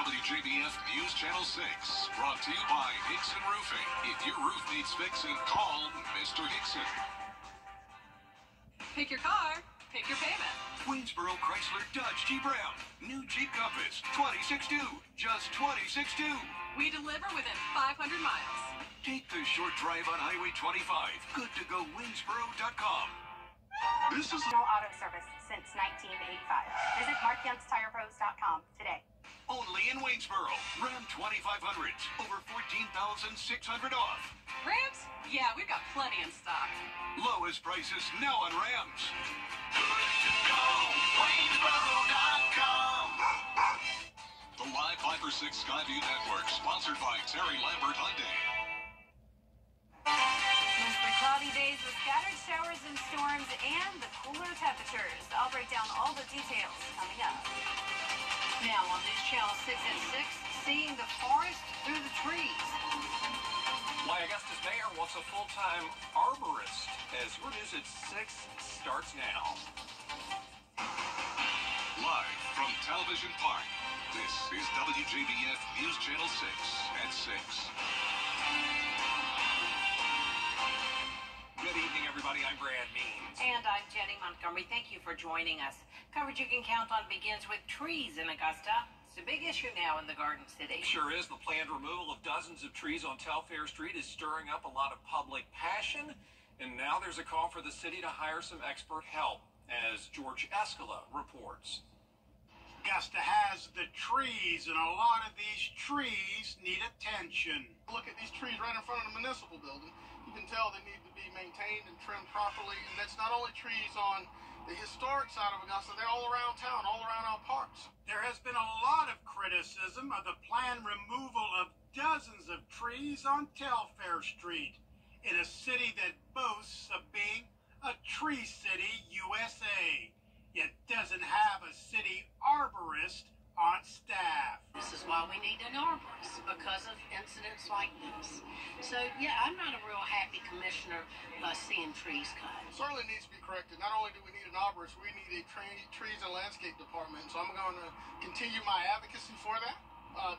WJBF News Channel 6, brought to you by Hickson Roofing. If your roof needs fixing, call Mr. Hickson. Pick your car, pick your payment. Waynesboro Chrysler Dodge Jeep Ram. New Jeep Compass, 26.2. Just 26.2. We deliver within 500 miles. Take the short drive on Highway 25. Good to go Waynesboro.com. This is auto service since 1985. Visit MarkYoungsTirePros.com today. Only in Waynesboro. Ram 2500s. Over 14,600 off. Rams? Yeah, we've got plenty in stock. Lowest prices now on Rams. Good to go, Waynesboro.com. The Live 5 for 6 Skyview Network, sponsored by Terry Lambert Hyundai. Mostly cloudy days with scattered showers and storms and the cooler temperatures. I'll break down all the details coming up. Now on News Channel 6 at 6, seeing the forest through the trees. Why Augusta's mayor wants a full-time arborist, as We're News at 6 starts now. Live from Television Park, this is WJBF News Channel 6 at 6. Good evening, everybody. I'm Brad Means. And I'm Jenny Montgomery. Thank you for joining us. Coverage you can count on begins with trees in Augusta. It's a big issue now in the Garden City. Sure is. The planned removal of dozens of trees on Telfair Street is stirring up a lot of public passion. And now there's a call for the city to hire some expert help, as George Escala reports. Augusta has the trees, and a lot of these trees need attention. Look at these trees right in front of the municipal building. You can tell they need to be maintained and trimmed properly, and that's not only trees on the historic side of Augusta, they're all around town, all around our parks. There has been a lot of criticism of the planned removal of dozens of trees on Telfair Street in a city that boasts of being a Tree City, USA, yet doesn't have a city arborist on staff. This is why we need an arborist, because of incidents like this. So, yeah, I'm not a real happy commissioner seeing trees cut. Certainly needs to be corrected. Not only do we need an arborist, we need a trees and landscape department. So I'm going to continue my advocacy for that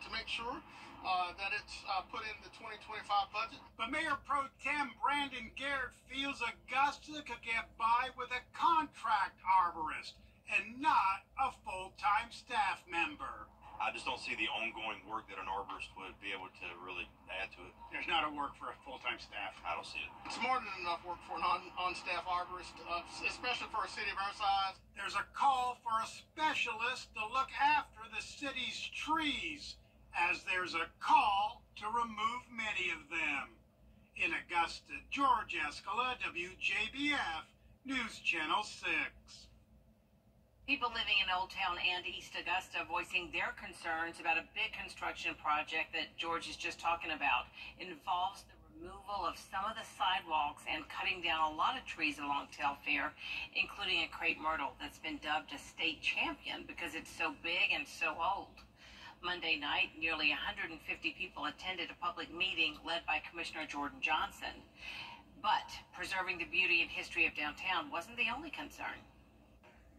to make sure that it's put in the 2025 budget. But Mayor Pro Tem Brandon Garrett feels Augusta could get by with a contract arborist and not a full-time staff member. I just don't see the ongoing work that an arborist would be able to really add to it. There's not a work for a full-time staff. I don't see it. It's more than enough work for an on-staff arborist, especially for a city of our size. There's a call for a specialist to look after the city's trees, as there's a call to remove many of them. In Augusta, George Escala, WJBF, News Channel 6. People living in Old Town and East Augusta voicing their concerns about a big construction project that George is just talking about. It involves the removal of some of the sidewalks and cutting down a lot of trees along Telfair, including a crepe myrtle that's been dubbed a state champion because it's so big and so old. Monday night, nearly 150 people attended a public meeting led by Commissioner Jordan Johnson. But preserving the beauty and history of downtown wasn't the only concern.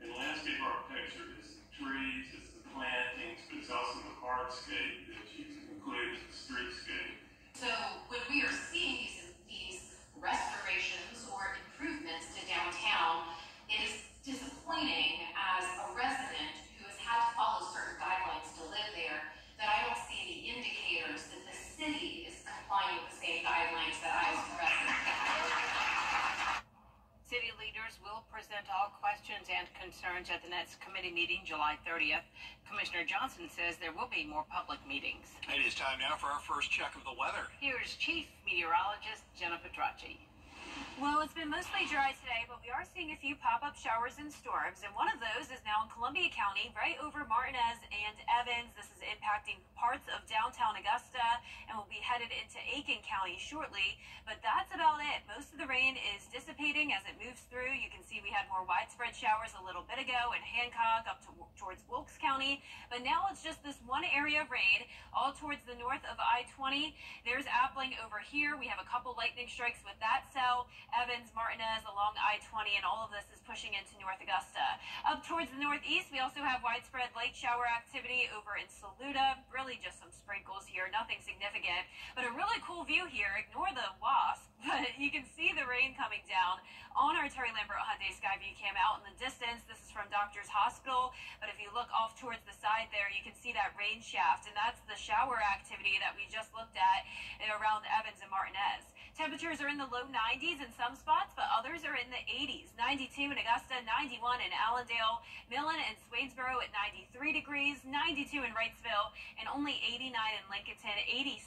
And landscape architecture is the trees, it's the plantings, but it's also the hardscape that you can include the streetscape. So when we are seeing these restorations or improvements to downtown, it is disappointing as a resident who has had to follow certain guidelines to live there that I don't see any indicators that the city is complying with the same guidelines that I as a resident have. City leaders will present all questions and concerns at the next committee meeting July 30th. Commissioner Johnson says there will be more public meetings. It is time now for our first check of the weather. Here's Chief Meteorologist Jenna Petracci. Well, it's been mostly dry today, but we are seeing a few pop-up showers and storms, and one of those is now in Columbia County, right over Martinez and Evans. This is impacting parts of downtown Augusta, and will be headed into Aiken County shortly, but that's about it. Most of the rain is dissipating as it moves through. You can see we had more widespread showers a little bit ago in Hancock up towards Wilkes County, but now it's just this one area of rain all towards the north of I-20. There's Appling over here. We have a couple lightning strikes with that cell. Evans, Martinez, along I-20, and all of this is pushing into North Augusta. Up towards the northeast, we also have widespread light shower activity over in Saluda. Really just some sprinkles here, nothing significant, but a really cool view here. Ignore the wasp, but you can see the rain coming down on our Terry Lambert Hyundai Skyview cam out in the distance. This is from Doctors Hospital, but if you look off towards the side there, you can see that rain shaft, and that's the shower activity that we just looked at around Evans and Martinez. Temperatures are in the low 90s in some spots, but others are in the 80s. 92 in Augusta, 91 in Allendale, Millen and Swainsboro at 93 degrees, 92 in Wrightsville, and only 89 in Lincolnton, 86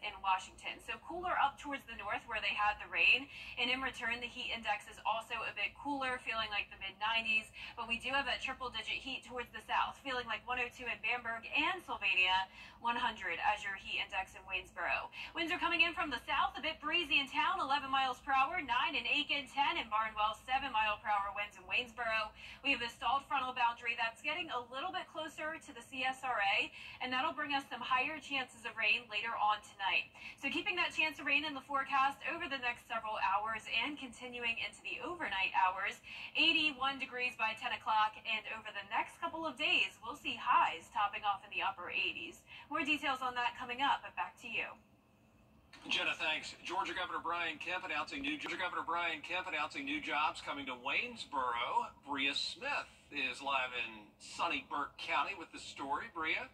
in Washington. So cooler up towards the north where they had the rain, and in return, the heat index is also a bit cooler, feeling like the mid-90s, but we do have that triple-digit heat towards the south, feeling like 102 in Bamberg and Sylvania, 100 as your heat index in Waynesboro. Winds are coming in from the south, a bit breezy in town, 11 miles per hour, 9 in Aiken, 10 in Barnwell, 7 mile per hour winds in Waynesboro. We have a stalled frontal boundary that's getting a little bit closer to the CSRA, and that'll bring us some higher chances of rain later on tonight. So keeping that chance of rain in the forecast over the next several hours and continuing into the overnight hours, 81 degrees by 10 o'clock, and over the next couple of days, we'll see highs topping off in the upper 80s. More details on that coming up, but back to you. Jenna, thanks. Georgia Governor Brian Kemp announcing new jobs coming to Waynesboro. Bria Smith is live in sunny Burke County with the story. Bria?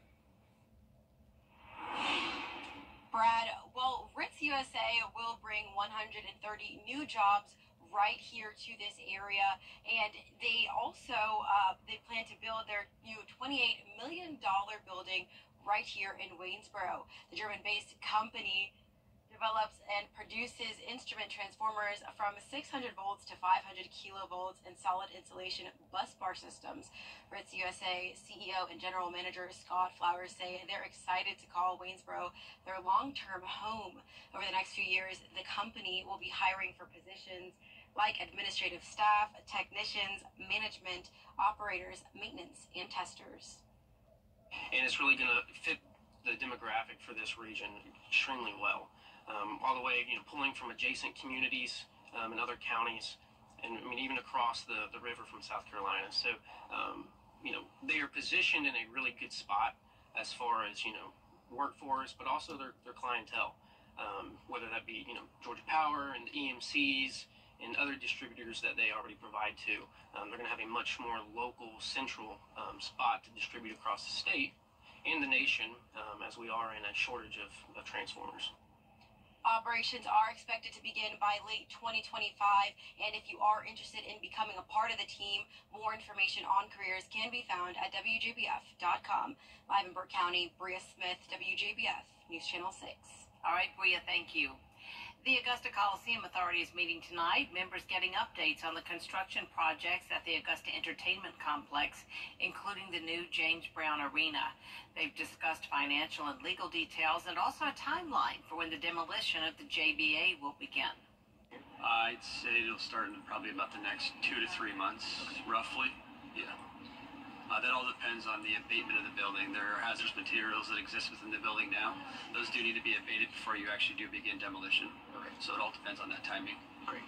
Brad, well, Ritz USA will bring 130 new jobs right here to this area, and they also they plan to build their new $28 million building right here in Waynesboro. The German-based company develops and produces instrument transformers from 600 volts to 500 kilovolts and solid insulation bus bar systems. Ritz USA CEO and General Manager Scott Flowers say they're excited to call Waynesboro their long-term home. Over the next few years, the company will be hiring for positions like administrative staff, technicians, management, operators, maintenance, and testers. And it's really going to fit the demographic for this region extremely well. All the way, pulling from adjacent communities and other counties, and I mean even across the river from South Carolina. So, they are positioned in a really good spot as far as workforce, but also their clientele, whether that be Georgia Power and the EMCs and other distributors that they already provide to. They're going to have a much more local, central spot to distribute across the state and the nation, as we are in a shortage of transformers. Operations are expected to begin by late 2025, and if you are interested in becoming a part of the team, more information on careers can be found at WJBF.com. Live in Burke County, Bria Smith, WJBF, News Channel 6. All right, Bria, thank you. The Augusta Coliseum Authority is meeting tonight. Members getting updates on the construction projects at the Augusta Entertainment Complex, including the new James Brown Arena. They've discussed financial and legal details and also a timeline for when the demolition of the JBA will begin. I'd say it'll start in probably about the next 2 to 3 months, roughly. Yeah. That all depends on the abatement of the building. There are hazardous materials that exist within the building now. Those do need to be abated before you actually do begin demolition. Okay. So it all depends on that timing. Great.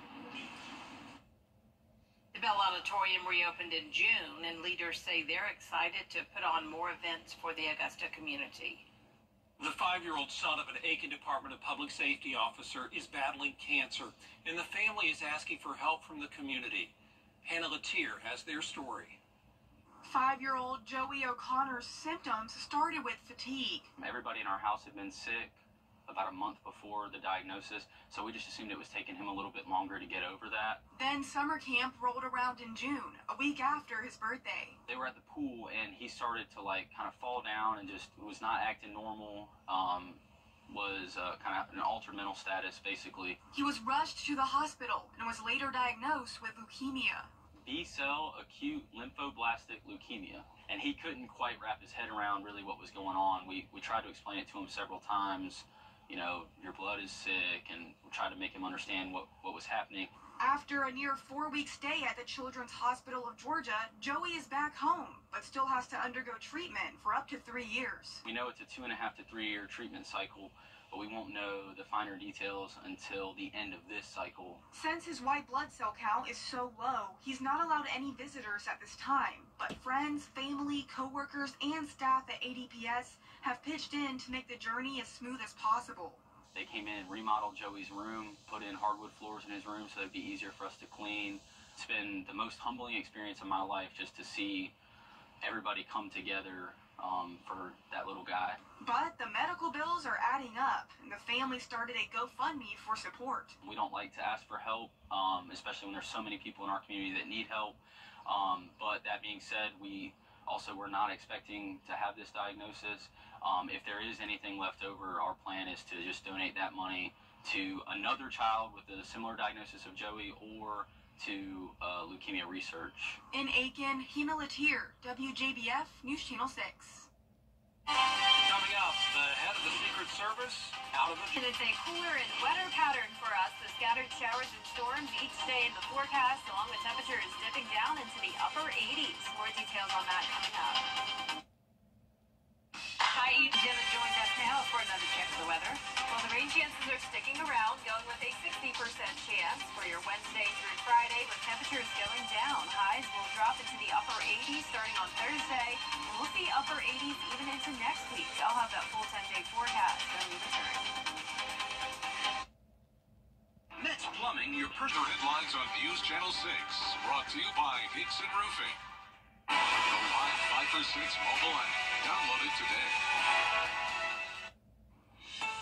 The Bell Auditorium reopened in June, and leaders say they're excited to put on more events for the Augusta community. The 5-year-old son of an Aiken Department of Public Safety officer is battling cancer, and the family is asking for help from the community. Hannah Latier has their story. 5-year-old Joey O'Connor's symptoms started with fatigue. Everybody in our house had been sick about a month before the diagnosis, so we just assumed it was taking him a little bit longer to get over that. Then summer camp rolled around in June, a week after his birthday. They were at the pool, and he started to kind of fall down and just was not acting normal. Was kind of an altered mental status, basically. He was rushed to the hospital and was later diagnosed with leukemia. B-cell acute lymphoblastic leukemia, and he couldn't quite wrap his head around really what was going on. We tried to explain it to him several times. Your blood is sick, and we tried to make him understand what was happening. After a near 4-week stay at the Children's Hospital of Georgia, Joey is back home, but still has to undergo treatment for up to 3 years. We know it's a 2.5 to 3 year treatment cycle, but we won't know the finer details until the end of this cycle. Since his white blood cell count is so low, he's not allowed any visitors at this time. But friends, family, coworkers, and staff at ADPS have pitched in to make the journey as smooth as possible. They came in and remodeled Joey's room, put in hardwood floors in his room so it'd be easier for us to clean. It's been the most humbling experience of my life just to see everybody come together for that little guy. But the medical bills are adding up, and the family started a GoFundMe for support. We don't like to ask for help, especially when there's so many people in our community that need help. But that being said, we're not expecting to have this diagnosis. If there is anything left over, our plan is to just donate that money to another child with a similar diagnosis of Joey or to leukemia research. In Aiken, Hina Latir, WJBF News Channel 6. Coming up, the head of the Secret Service out of the... And it's a cooler and wetter pattern for us. The scattered showers and storms each day in the forecast, along with temperatures dipping down into the upper 80s. More details on that coming up. Hi, Eve Dimmitt joins us now for another check of the weather. Well, the rain chances are sticking around, going with a 60% chance for your Wednesday through Friday, with temperatures going down. Highs will drop into the upper 80s starting on Thursday. We'll see upper 80s even into next week. I'll have that full 10-day forecast when we return. Next Plumbing, your personal headlines on News Channel 6. Brought to you by Hickson Roofing. The Live 5 for 6 mobile app. Download it today.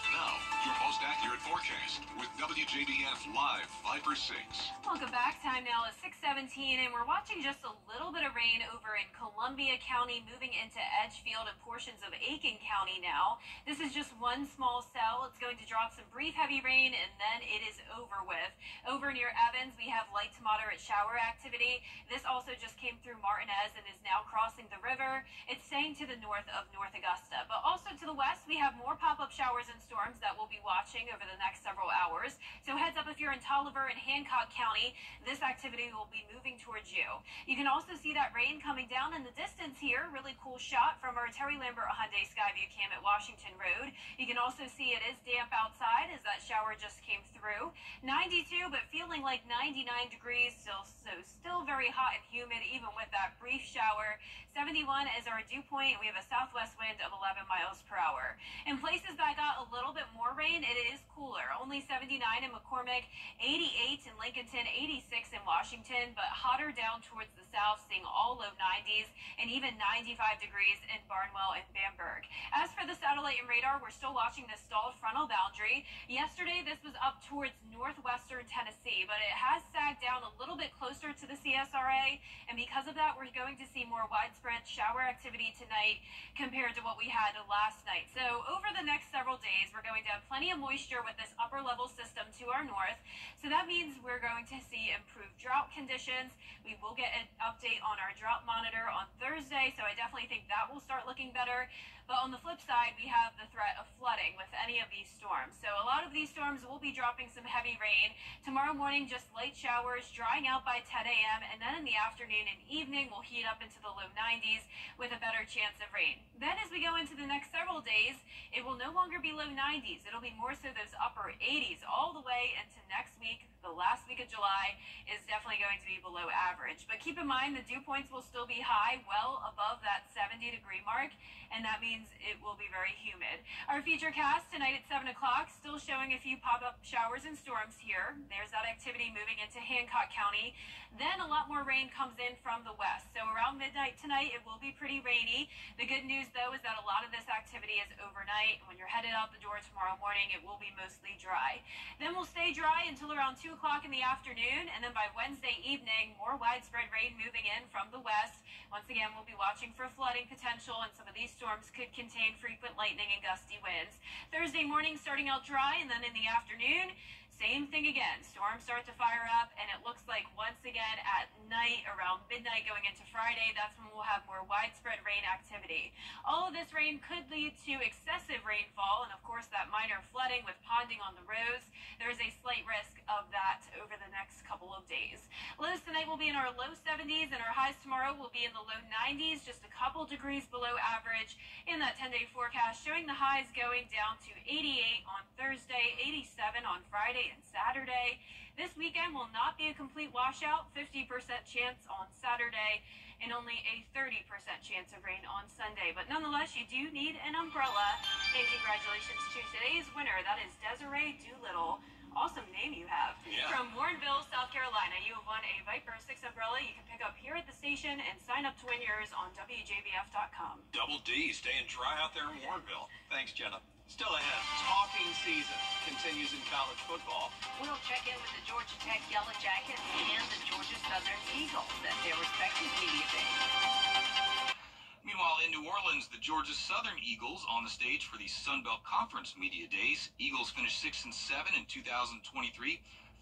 Now, your most accurate forecast with WJBF Live 5 for 6. Welcome back. Time now is 6:17, and we're watching just a little bit of rain over in Columbia County, moving into Edgefield and portions of Aiken County now. This is just one small cell. It's going to drop some brief heavy rain, and then it is over with. Over near Evans, we have light to moderate shower activity. This also just came through Martinez and is now crossing the river. It's staying to the north of North Augusta, but also to the west, we have more pop-up showers and storms that we'll be watching over the next several hours. So heads up if you're in Tolliver and Hancock County, this activity will be moving towards you. You can also see that rain coming down in the distance here. Really cool shot from our Terry Lambert Hyundai Skyview cam at Washington Road. You can also see it is damp outside as that shower just came through. 92, but feeling like 99 degrees, still very hot and humid even with that brief shower. 71 is our dew point. We have a southwest wind of 11 miles per hour. In places that got a little bit more rain, it is cooler. Only 79 in McCormick, 88 in Lincolnton, 86 in Washington, but hotter down towards the south, seeing all low 90s and even 95 degrees in Barnwell and Bamberg. As for the satellite and radar, we're still watching this stalled frontal boundary. Yesterday, this was up towards northwestern Tennessee, but it has sagged down a little bit closer to the CSRA, and because of that, we're going to see more widespread shower activity tonight compared to what we had last night. So over the next several days, we're going to have plenty of moisture with this upper level system to our north. So that means we're going to see improved drought conditions. We will get an update on our drought monitor on Thursday, so I definitely think that will start looking better. But on the flip side, we have the threat of flooding with any of these storms. So a lot of these storms will be dropping some heavy rain. Tomorrow morning, just light showers, drying out by 10 a.m. And then in the afternoon and evening, we'll heat up into the low 90s with a better chance of rain. Then as we go into the next several days, it will no longer be low 90s. It'll be more so those upper 80s all the way into next week. The last week of July is definitely going to be below average. But keep in mind, the dew points will still be high, well above that 70-degree mark, and that means it will be very humid. Our future cast tonight at 7 o'clock, still showing a few pop-up showers and storms here. There's that activity moving into Hancock County. Then a lot more rain comes in from the west. So around midnight tonight, it will be pretty rainy. The good news, though, is that a lot of this activity is overnight. When you're headed out the door tomorrow morning, it will be mostly dry. Then we'll stay dry until around 2 o'clock in the afternoon, and then by Wednesday evening, more widespread rain moving in from the west. Once again, we'll be watching for flooding potential, and some of these storms could contain frequent lightning and gusty winds. Thursday morning starting out dry, and then in the afternoon, same thing again. Storms start to fire up, and it looks like once again at night, around midnight going into Friday, that's when we'll have more widespread rain activity. All of this rain could lead to excessive rainfall, and of course that minor flooding with ponding on the roads. There is a slight risk of that over the next couple of days. Lows tonight will be in our low 70s, and our highs tomorrow will be in the low 90s, just a couple degrees below average in that 10-day forecast, showing the highs going down to 88 on Thursday, 87 on Friday and Saturday. This weekend will not be a complete washout, 50% chance on Saturday and only a 30% chance of rain on Sunday. But nonetheless, you do need an umbrella. And congratulations to today's winner. That is Desiree Doolittle. Awesome name you have. Yeah. From Warrenville, South Carolina, you have won a Viper 6 umbrella you can pick up here at the station and sign up to win yours on WJBF.com. Double D, staying dry out there in Warrenville. Thanks, Jenna. Still ahead, talking season continues in college football. We'll check in with the Georgia Tech Yellow Jackets and the Georgia Southern Eagles at their respective media days. Meanwhile, in New Orleans, the Georgia Southern Eagles on the stage for the Sun Belt Conference Media Days. Eagles finished 6-7 in 2023,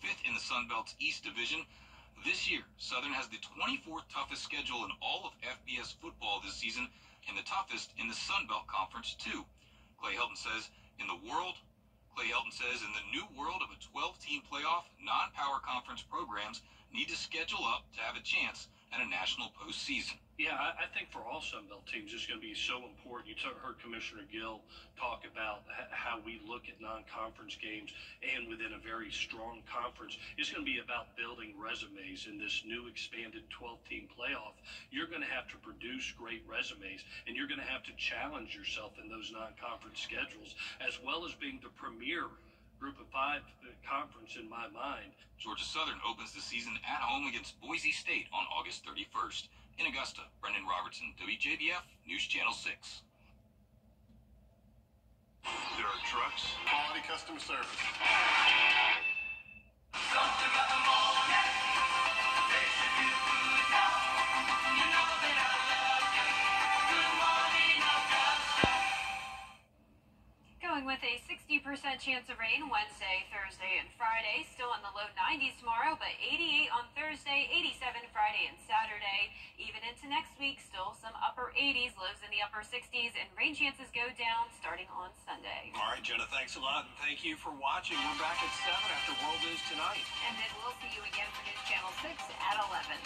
fifth in the Sun Belt's East Division. This year, Southern has the 24th toughest schedule in all of FBS football this season, and the toughest in the Sun Belt Conference, too. Clay Helton says, in the new world of a 12-team playoff, non-power conference programs need to schedule up to have a chance at a national postseason. Yeah, I think for all Sun Belt teams, it's going to be so important. You heard Commissioner Gill talk about how we look at non-conference games, and within a very strong conference, it's going to be about building resumes in this new expanded 12-team playoff. You're going to have to produce great resumes, and you're going to have to challenge yourself in those non-conference schedules, as well as being the premier Group of 5 conference in my mind. Georgia Southern opens the season at home against Boise State on August 31st. In Augusta, Brendan Robertson, WJBF News Channel 6. There are trucks, quality customer service. Something about the morning. They should be good now. You know that I love you. Good morning, Augusta. Going with a 60% chance of rain Wednesday, Thursday, and Friday. Still in the low 90s tomorrow, but 88 on Thursday, 87 Friday and Saturday. Even into next week, still some upper 80s, lows in the upper 60s, and rain chances go down starting on Sunday. All right, Jenna, thanks a lot, and thank you for watching. We're back at 7 after World News Tonight. And then we'll see you again for News Channel 6 at 11.